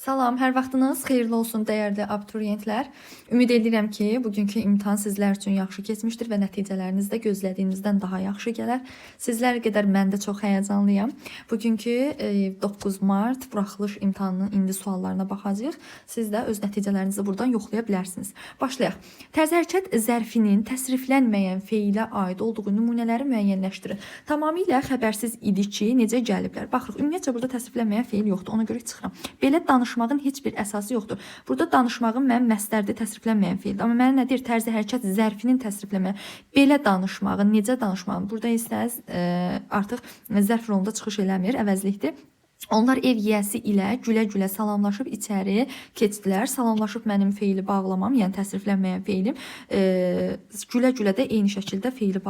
Salam, hər vaxtınız xeyirli olsun dəyərli abituriyentlər. Ümid edirəm ki, bugünkü imtahan sizlər üçün yaxşı keçmişdir və nəticələriniz də gözlədiyinizdən daha yaxşı gələr. Sizlər qədər mən də çox həyəcanlıyam. Bugünkü 9 Mart buraxılış imtahanının indi suallarına baxacağıq. Siz də öz nəticələrinizi buradan yoxlaya bilərsiniz. Başlayaq. Tərzi hərəkət zərfinin təsriflənməyən feilə aid olduğu nümunələri müəyyənləşdirin. Tamamilə xəbərsiz idi ki, necə gəliblər. Baxırıq, ümumiyyətcə burada təsriflənməyən feil yoxdur. Ona görə çıxıram. Belə danışmağın heç bir əsası yoxdur. Burada danışmağın mənim məsdərdə təsriflənməyən feildir. Amma mənə nə deyir? Tərzi hərəkət zərfinin təsriflənməyən. Belə danışmağın, necə danışmağın? Burada isə artıq zərf rolunda çıxış eləmir, əvəzlikdir. Onlar ev yiyəsi ilə gülə-gülə salamlaşıb içəri keçdilər. Salamlaşıb mənim feili bağlamam, yəni təsriflənməyən feilim. Gülə-gülə də eyni şəkildə feili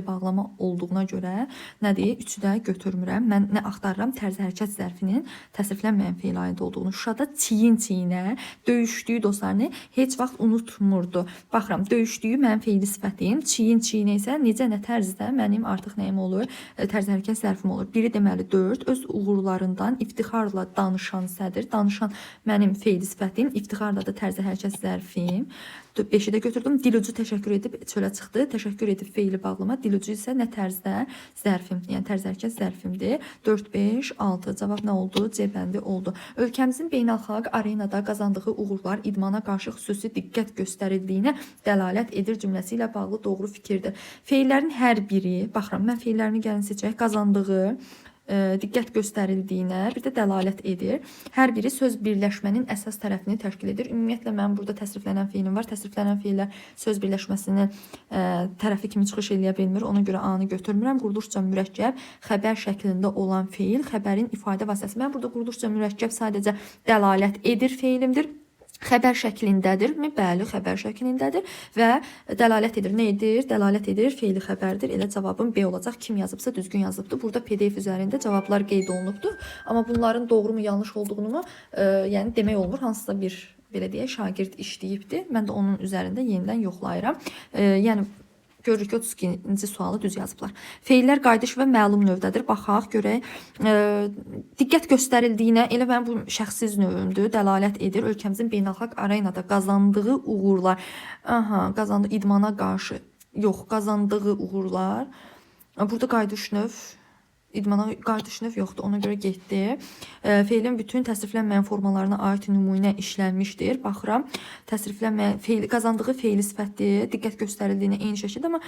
bağlama olduğuna görə nədir? Üçü də götürmürəm. Mən nə axtarıram? Tərzi hərəkət zərfinin təsriflənməyən feil aid olduğunu. Şuşada çiyin-çiyinə döyüşdüyü dostlarını heç vaxt unutmurdu. Baxıram, döyüşdüyü mənim feili sifətim, çiyin-çiyinə isə necə nə tərzdə mənim artıq nəyim olur? Tərzi hərəkət zərfim olur. Biri deməli 4, öz uğurlarından iftixarla danışan sədr, danışan mənim feili sifətim, iftixarla da tərzi hərəkət zərfim. 5-i də götürdüm. Dilucu təşəkkür edib çölə çıxdı. Təşəkkür edib feili bağlama. Dilucu isə nə tərzdə? Zərfim. Yəni tərzi hərəkət zərfimdir. 4, 5, 6. Cavab nə oldu? C bəndi oldu. Ölkəmizin beynəlxalq arenada qazandığı uğurlar idmana qarşı xüsusi diqqət göstərildiyinə dəlalət edir cümləsi ilə bağlı doğru fikirdir. Feillərin hər biri, baxıram, mən feillərini gəlin seçək, qazandığı, diqqət göstərildiyinə bir də dəlalət edir. Hər biri söz birləşmənin əsas tərəfini təşkil edir. Ümumiyyətlə mən burada təsriflənən feilim var. Təsriflənən feillər söz birləşməsinin tərəfi kimi çıxış eləyə bilmir. Ona görə A-nı götürmürəm. Quruluşca mürəkkəb xəbər şəklində olan feil, xəbərin ifadə vasitəsi. Mən burada quruluşca mürəkkəb sadəcə dəlalət edir feilimdir. Xəbər şəklindədirmi? Bəli, xəbər şəklindədir və dəlalət edir. Nə edir? Dəlalət edir, feili xəbərdir. Elə cavabım B olacaq. Kim yazıbsa düzgün yazıbdır. Burada PDF üzərində cavablar qeyd olunubdur. Amma bunların doğru mu, yanlış olduğunu mu, yəni demək olmur. Hansısa bir, belə deyək, şagird işləyibdir. Mən də onun üzərində yenidən yoxlayıram. Yəni görürük ki, 32-ci sualı düz yazıblar. Feillər qayıdış və məlum növdədir. Baxaq, görək. Diqqət göstərildiyinə, elə mən bu şəxsiz növümdür, dəlalət edir. Ölkəmizin beynəlxalq arenada qazandığı uğurlar. Qazandığı idmana qarşı. Yox, qazandığı uğurlar. Burada qayıdış növ. İdmana qayıdış növ yoxdur, ona görə getdi. Feilin bütün təsriflənməyən formalarına aid nümunə işlənmişdir. Baxıram, təsriflənməyən qazandığı feili sifətdir, diqqət göstərildiyinə eyni şəkildə, amma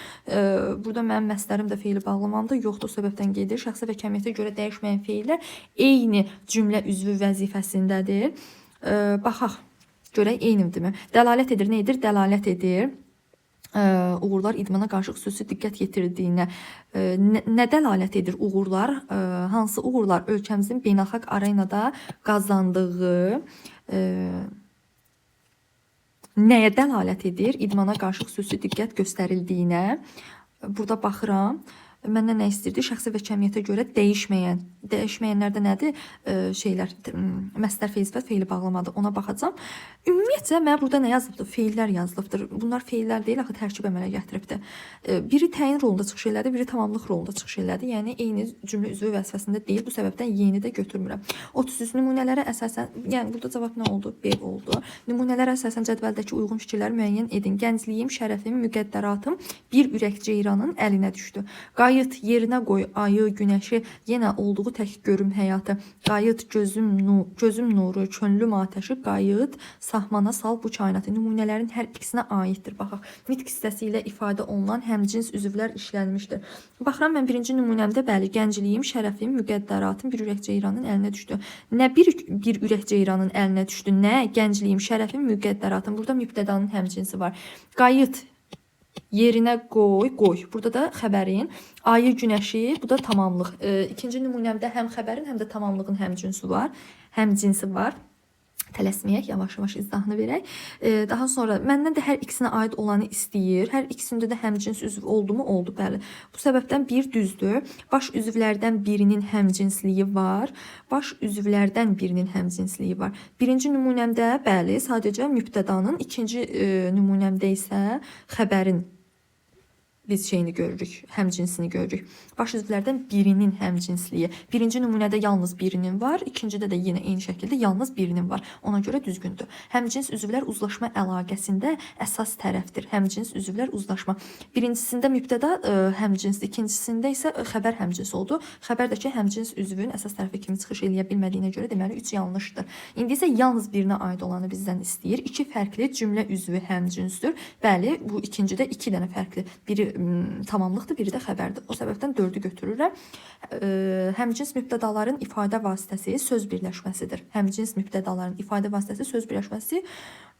burada mənim məslərim də feili bağlamamda yoxdur, o səbəbdən gedir. Şəxsi və kəmiyyətə görə dəyişməyən feillər eyni cümlə üzvü vəzifəsindədir. Baxaq, görək eynidirmi? Dəlalət edir, nə edir? Dəlalət edir. Uğurlar idmana qarşı xüsusi diqqət yetirdiyinə nə dəlalət edir uğurlar? Hansı uğurlar ölkəmizin beynəlxalq arenada qazandığı nəyə dəlalət edir? İdmana qarşı xüsusi diqqət göstərildiyinə. Burada baxıram. Məndən nə istəyirdi? Şəxsi və kəmiyyətə görə dəyişməyən. Dəyişməyənlərdə nədir? Şeylər, məsdər feil sifət feili bağlamadır. Ona baxacağam. Ümumiyyətcə, mən burada nə yazılıbdır? Feillər yazılıbdır. Bunlar feillər deyil, axı tərkib əmələ gətiribdir. Biri təyin rolunda çıxış elədi, biri tamamlıq rolunda çıxış elədi. Yəni, eyni cümlə üzvü vəzifəsində deyil. Bu səbəbdən yeni də götürmürəm. 33 nümunələrə əsasən, yəni burada cavab nə oldu? B oldu. Nümunələrə əsasən cədvəldəki uyğun fikirləri müəyyən edin. Gəncliyim, şərəfim, müqəddəratım bir ürək ceyranın əlinə düşdü. Qayıt yerinə qoy ayı, günəşi, yenə olduğu tək görüm həyatı. Qayıt gözüm nuru, könlüm atəşi, qayıt sahmana sal bu kainatı. Nümunələrin hər ikisinə aiddir. Baxaq, nitq hissəsi ilə ifadə olunan həmcins üzvlər işlənmişdir. Baxıram, mən birinci nümunəmdə bəli, gəncliyim, şərəfim, müqəddəratım bir ürək ceyranın əlinə düşdü. Nə bir ürək ceyranın əlinə düşdü, nə gəncliyim, şərəfim, müqəddəratım. Burada mübtədanın həmcinsi var. Qayıt yerinə qoy. Burada da xəbərin, ayı, günəşi, bu da tamamlıq. İkinci nümunəmdə həm xəbərin, həm də tamamlığın həmcinsi var. Tələsməyək, yavaş-yavaş izahını verək. Daha sonra məndən də hər ikisinə aid olanı istəyir. Hər ikisində də həmcins üzv oldu mu? Oldu, bəli. Bu səbəbdən bir düzdür. Baş üzvlərdən birinin həmcinsliyi var. Baş üzvlərdən birinin həmcinsliyi var. Birinci nümunəmdə, bəli, sadəcə mübtədanın, ikinci nümunəmdə isə xəbərin biz şeyini görürük, həmcinsini görürük. Baş üzvlərdən birinin həmcinsliyi. Birinci nümunədə yalnız birinin var, ikincidə də yenə eyni şəkildə yalnız birinin var. Ona görə düzgündür. Həmcins üzvlər uzlaşma əlaqəsində əsas tərəfdir. Həmcins üzvlər uzlaşma. Birincisində mübtəda həmcinsdir, ikincisində isə xəbər həmcins oldu. Xəbərdəki həmcins üzvün əsas tərəfi kimi çıxış eləyə bilmədiyinə görə deməli 3 yanlışdır. İndi isə yalnız birinə aid olanı bizdən istəyir. 2 fərqli cümlə üzvü həmcinsdir. Bəli, bu ikincidə 2 dənə fərqli. Biri tamamlıqdır, biri də xəbərdir. O səbəbdən 4-ü götürürəm. Həmcins mübtədaların ifadə vasitəsi söz birləşməsidir. Həmcins mübtədaların ifadə vasitəsi söz birləşməsi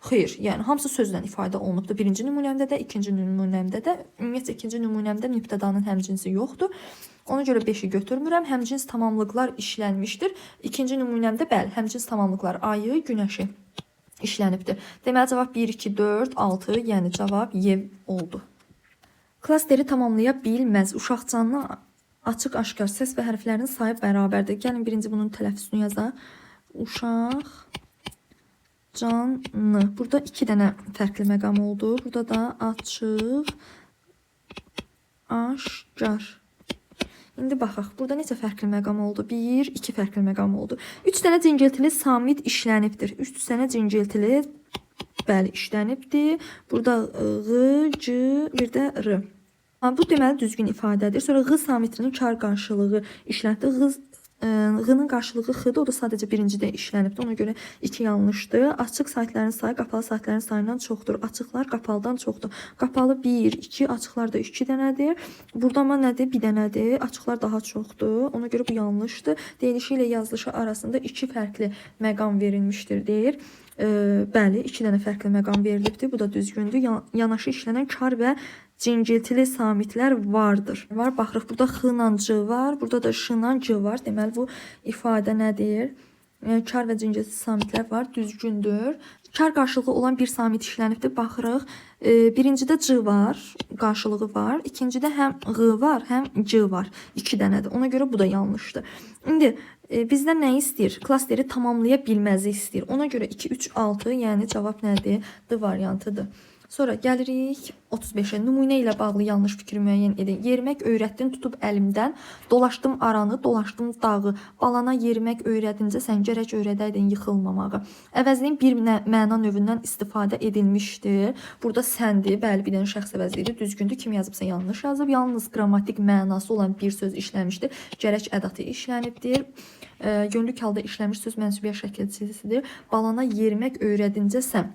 xeyr, yəni hamısı sözlə ifadə olunubdur. Birinci nümunəmdə də, ikinci nümunəmdə də. Ümumiyyətlə ikinci nümunəmdə mübtədanın həmcinsi yoxdur. Ona görə 5-i götürmürəm. Həmcins tamamlıqlar işlənmişdir. İkinci nümunəmdə bəli, həmcins tamamlıqlar ayı, günəşi işlənibdir. Deməli cavab 1, 2, 4, 6, yəni cavab Y oldu. Klasteri tamamlaya bilməz. Uşaq canlı açıq aşkar səs və hərflərinin sayı bərabərdir. Gəlin birinci bunun tələffüzünü yazaq. Uşaq canlı. Burada 2 dənə fərqli məqam oldu. Burada da açıq aşkar. İndi baxaq. Burada neçə fərqli məqam oldu? 1, 2 fərqli məqam oldu. 3 dənə cingiltili samit işlənibdir. 3 dənə cingiltili bəli işlənibdir. Burada ğ, c, bir də r. Bu deməli düzgün ifadədir. Sonra ğ samitrinin kar qarşılığı işlənibdir. Ğ-nın qarşılığı x-dir. O da sadəcə birincidə işlənibdir. Ona görə 2 yanlışdır. Açıq saytların sayı qapalı saytların sayından çoxdur. Açıqlar qapalıdan çoxdur. Qapalı 1, 2, açıqlar da 2 dənədir. Burada amma nədir? 1 dənədir. Açıqlar daha çoxdur. Ona görə bu yanlışdır. Deyilişi ilə yazılışı arasında 2 fərqli məqam verilmişdir deyir. Bəli, 2 dənə fərqli məqam verilibdir. Bu da düzgündür. Yanaşı işlənən kar və cingiltili samitlər vardır. Baxırıq, burada x-la c var, burada da ş-la c var. Deməli, bu ifadə nədir? Kar və cingiltili samitlər var, düzgündür. Kar qarşılığı olan bir samit işlənibdir. Baxırıq, birincidə c var, qarşılığı var. İkincidə həm ğ var, həm c var. 2 dənədir. Ona görə bu da yanlışdır. İndi bizdən nə istəyir? Klasteri tamamlaya bilməzi istəyir. Ona görə 2, 3, 6, yəni cavab nədir? D variantıdır. Sonra gəlirik 35-ə. Nümunə ilə bağlı yanlış fikri müəyyən edin. Yerimək öyrətdin, tutub əlimdən. Dolaşdım aranı, dolaşdım dağı. Balana yerimək öyrədincə sən gərək öyrədəydin yıxılmamağı. Əvəzliyin bir məna növündən istifadə edilmişdir. Burada səndir, bəli, bir dənə şəxs əvəzliyidir. Düzgündür. Kim yazıbsa yanlış yazıb. Yalnız qrammatik mənası olan bir söz işləmişdir. Gərək ədatı işlənibdir. Yönlük halda işlənmiş söz mənsubiyyət şəkilçisidir. Balana yerimək öyrədincə sən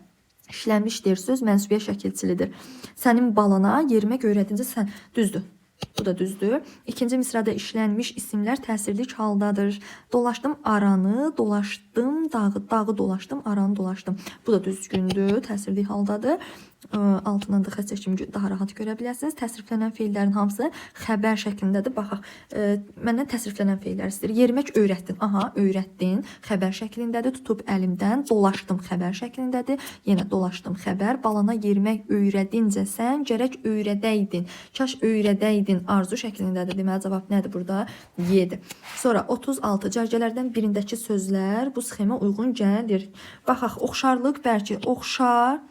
işlənmişdir söz mənsubiyyət şəkilçilidir. Sənin balana yerimək öyrədincə sən düzdür. Bu da düzdür. İkinci misrada işlənmiş isimlər təsirlik haldadır. Dolaşdım aranı, dolaşdım dağı, dağı dolaşdım, aranı dolaşdım. Bu da düzgündür, təsirlik haldadır. Altından da xətt çəkim daha rahat görə bilərsiniz. Təsriflənən feillərin hamısı xəbər şəklindədir. Baxaq, məndən təsriflənən feillər istəyir. Yerimək öyrətdin. Aha, öyrətdin. Xəbər şəklindədir. Tutub əlimdən. Dolaşdım xəbər şəklindədir. Yenə dolaşdım xəbər. Balana yerimək öyrədincə sən gərək öyrədəydin. Kaş öyrədəydin arzu şəklindədir. Deməli cavab nədir burada? Y-dir. Sonra 36 cərgələrdən birindəki sözlər bu sxemə uyğun gəlir. Baxaq, oxşarlıq, bəlkə oxşar,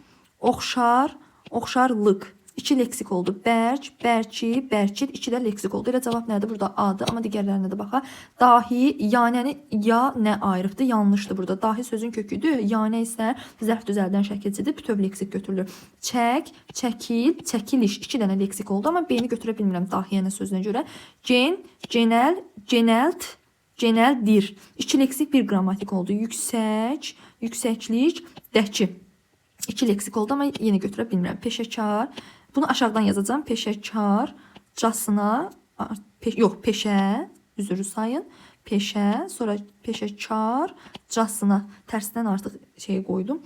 oxşar, oxşarlıq. 2 leksik oldu. Bərk, bərki, bərkid. 2 də leksik oldu. Elə cavab nədir? Burada A-dır. Amma digərlərinə də baxaq. Dahi, yanəni ya nə ayrıqdır? Yanlışdır burada. Dahi sözün köküdür. Yanə isə zərf düzəldən şəkilçidir. Bütöv leksik götürülür. Çək, çəkil, çəkiliş. 2 dənə leksik oldu. Amma B-ni götürə bilmirəm dahiyənə sözünə görə. Gen, genəl, genəlt, genəldir. 2 leksik, 1 qrammatik oldu. Yüksək, yüksəklik, dəki. 2 leksik oldu amma yenə götürə bilmirəm. Peşəkar. Bunu aşağıdan yazacağım. Peşəkarcasına, yox, peşə, üzrü sayın. Peşə, sonra peşəkarcasına. Tərsdən artıq şey qoydum.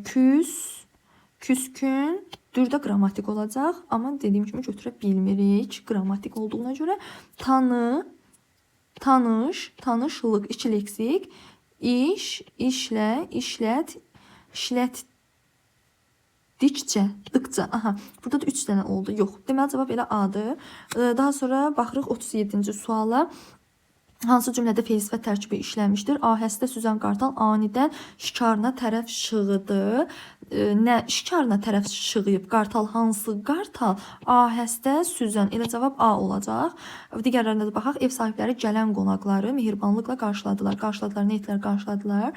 Küs, küskün, dürdə qrammatik olacaq. Amma dediyim kimi götürə bilmirik qrammatik olduğuna görə. Tanı, tanış, tanışlıq, 2 leksik. İş, işlə, işlət, işlət. Dikcə, dıqca. Aha, burada da 3 dənə oldu. Yox, deməli cavab elə A-dır. Daha sonra baxırıq 37-ci suala. Hansı cümlədə feil sifət tərkibi işlənmişdir? Ahəstə süzən qartal anidən şikarına tərəf şığıdı. Nə şikarına tərəf şığıyıb? Qartal hansı qartal? Ahəstə süzən. Elə cavab A olacaq. Digərlərinə də baxaq. Ev sahibləri gələn qonaqları mehribanlıqla qarşıladılar. Qarşıladılar, nə etdilər? Qarşıladılar.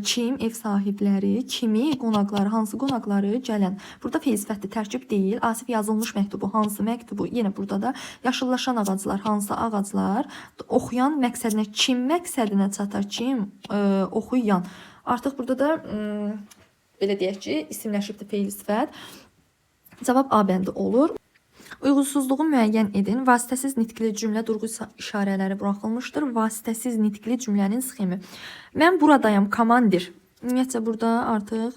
Kim, ev sahibləri, kimi, qonaqları, hansı qonaqları, gələn. Burada feil sifətli tərkib deyil. Asif yazılmış məktubu, hansı məktubu? Yenə burada da yaşıllaşan ağaclar, hansı ağaclar? Oxuyan məqsədinə, kim məqsədinə çatar? Kim? Oxuyan. Artıq burada da belə deyək ki, isimləşibdir feil sifət. Cavab A bəndi olur. Uyğunsuzluğu müəyyən edin. Vasitəsiz nitqli cümlə durğu işarələri buraxılmışdır. Vasitəsiz nitqli cümlənin sxemi. Mən buradayam, komandir. Ümumiyyətcə burada artıq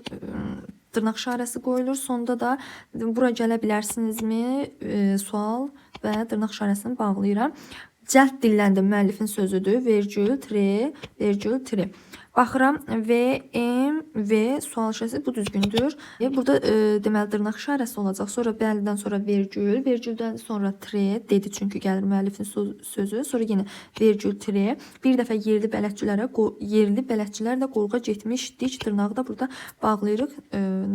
dırnaq işarəsi qoyulur. Sonda da bura gələ bilərsinizmi? Sual və dırnaq işarəsini bağlayıram. Cəld dilləndim müəllifin sözüdür. Vergül, tre, vergül, tre. Baxıram V, M, V sual işarəsi bu düzgündür. Burada deməli dırnaq işarəsi olacaq. Sonra bəlidən sonra vergül, vergüldən sonra tre dedi çünki gəlir müəllifin sözü. Sonra yenə vergül, tre. Bir dəfə yerli bələdçilərlə qoruğa getmişdik. Dırnağı da burada bağlayırıq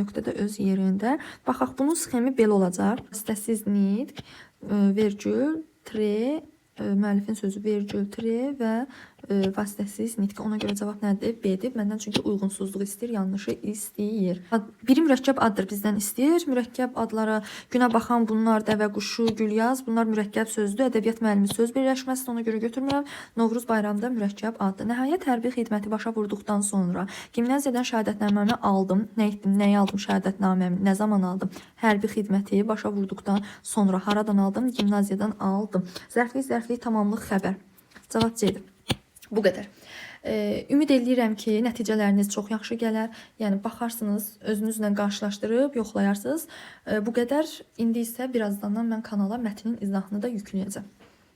nöqtədə öz yerində. Baxaq bunun sxemi belə olacaq. Vasitəsiz nitq, vergül, tre, müəllifin sözü vergül, tre və vasitəsiz nitq. Ona görə cavab nədir? B-dir. Məndən çünki uyğunsuzluq istəyir, yanlışı istəyir. Biri mürəkkəb addır bizdən istəyir. Mürəkkəb adlara günə baxan bunlar dəvə quşu, gülyaz. Bunlar mürəkkəb sözdür. Ədəbiyyat müəllimi söz birləşməsidir. Ona görə götürmürəm. Novruz bayramında mürəkkəb addır. Nəhayət hərbi xidməti başa vurduqdan sonra gimnaziyadan şəhadətnaməmi aldım. Nə etdim? Nəyi aldım şəhadətnaməmi? Nə zaman aldım? Hərbi xidməti başa vurduqdan sonra haradan aldım? Gimnaziyadan aldım. Zərflik, tamamlıq, xəbər. Cavab C-dir. Bu qədər. Ümid edirəm ki, nəticələriniz çox yaxşı gələr. Yəni baxarsınız, özünüzlə qarşılaşdırıb yoxlayarsınız. Bu qədər. İndi isə birazdan mən kanala mətnin izahını da yükləyəcəm.